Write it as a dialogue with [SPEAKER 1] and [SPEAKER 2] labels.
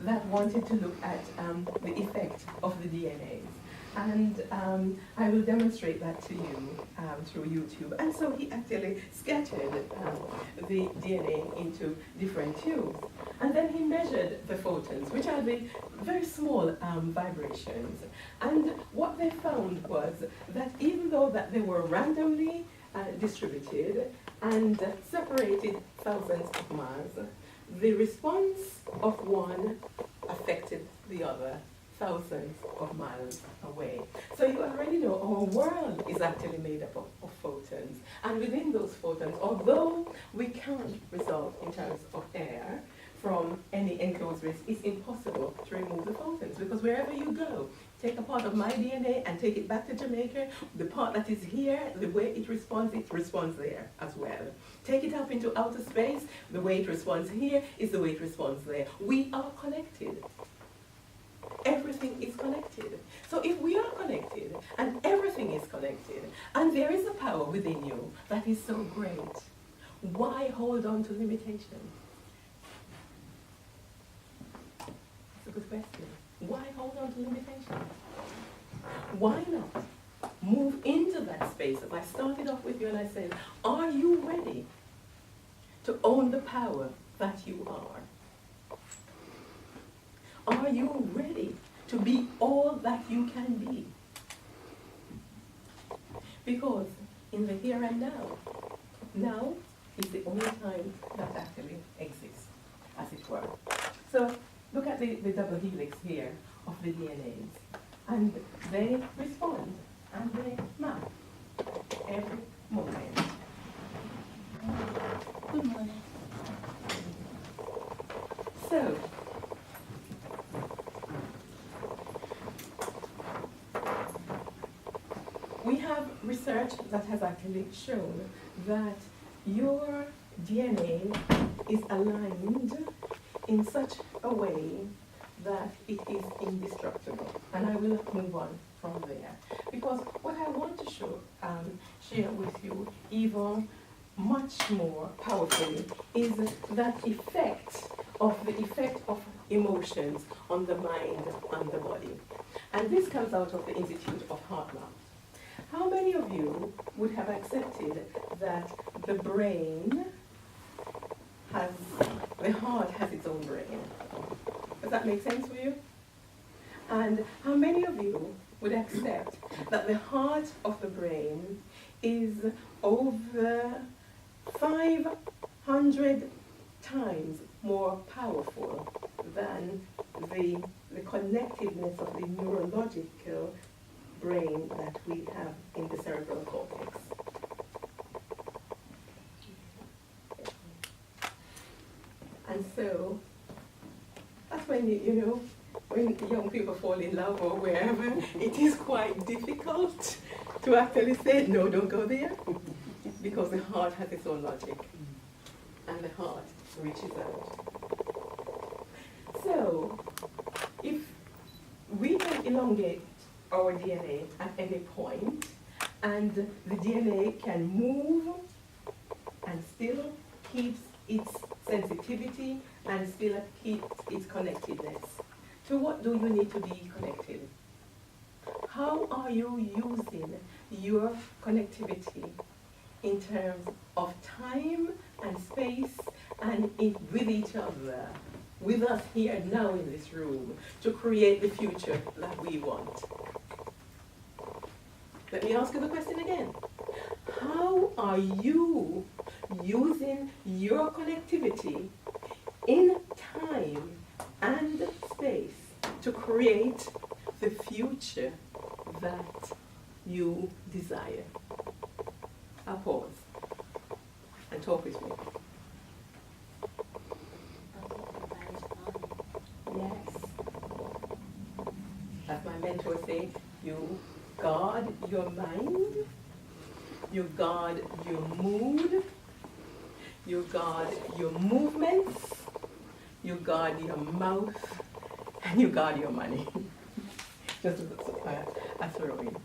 [SPEAKER 1] that wanted to look at the effect of the DNAs. And I will demonstrate that to you through YouTube. And so he actually scattered the DNA into different tubes. And then he measured the photons, which are the very small vibrations. And what they found was that even though that they were randomly distributed and separated thousands of miles, the response of one affected the other thousands of miles away. So you already know our world is actually made up of photons. And within those photons, although we can't resolve in terms of air from any enclosed space, it's impossible to remove the photons, because wherever you go, take a part of my DNA and take it back to Jamaica, the part that is here, the way it responds there as well. Take it up into outer space, the way it responds here is the way it responds there. We are connected. Everything is connected. So if we are connected and everything is connected and there is a power within you that is so great, why hold on to limitation? That's a good question. Why hold on to limitation? Why not move into that space? If I started off with you and I said, are you ready to own the power that you are? Are you ready to be all that you can be? Because in the here and now is the only time that actually exists, as it were. So look at the double helix here of the DNAs. And they respond and they map every moment.
[SPEAKER 2] Good morning.
[SPEAKER 1] So, we have research that has actually shown that your DNA is aligned in such a way that it is indestructible. And I will move on from there. Because what I want to share with you even much more powerfully is that effect of emotions on the mind and the body. And this comes out of the Institute of Heart Math. How many of you would have accepted that the heart has its own brain? Does that make sense for you? And how many of you would accept that the heart of the brain is over 500 times more powerful than the connectiveness of the neurological brain that we have in the cerebral cortex? And so that's when when young people fall in love or wherever, it is quite difficult to actually say, no, don't go there, because the heart has its own logic, and the heart reaches out. So, if we can elongate our DNA at any point, and the DNA can move and still keeps its sensitivity and still keeps its connectedness. To what do you need to be connected? How are you using your connectivity in terms of time and space and with each other, with us here now in this room, to create the future that we want? Let me ask you the question again. How are you using your connectivity in time and space to create the future that you desire? I'll pause and talk with me. Yes. As my mentor said, you guard your mind, you guard your mood, you guard your movements, you guard your mouth, and you guard your money. Just a throw in.